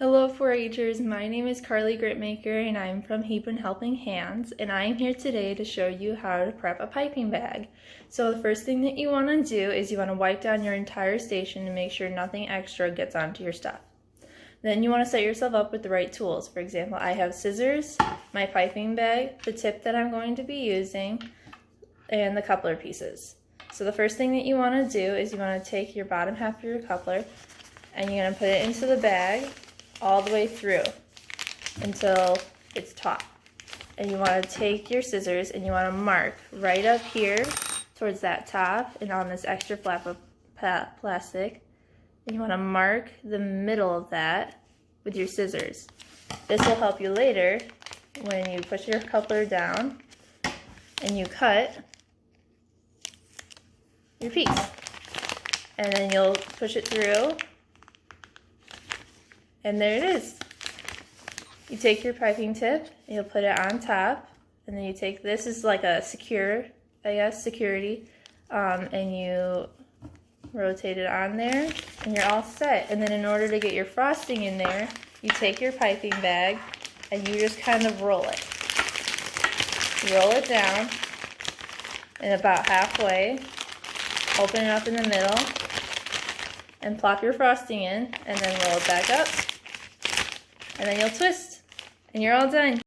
Hello 4-Hers, my name is Carly Gritmaker and I'm from Hebron Helping Hands, and I am here today to show you how to prep a piping bag. So the first thing that you want to do is you want to wipe down your entire station to make sure nothing extra gets onto your stuff. Then you want to set yourself up with the right tools. For example, I have scissors, my piping bag, the tip that I'm going to be using, and the coupler pieces. So the first thing that you want to do is you want to take your bottom half of your coupler and you're going to put it into the bag all the way through until it's taut. And you want to take your scissors and you want to mark right up here towards that top and on this extra flap of plastic. And you want to mark the middle of that with your scissors. This will help you later when you push your coupler down and you cut your piece. And then you'll push it through. And there it is. You take your piping tip, and you'll put it on top, and then you take this is like a security, and you rotate it on there, and you're all set. And then in order to get your frosting in there, you take your piping bag, and you just kind of roll it. Roll it down, and about halfway, open it up in the middle, and plop your frosting in, and then roll it back up. And then you'll twist, and you're all done.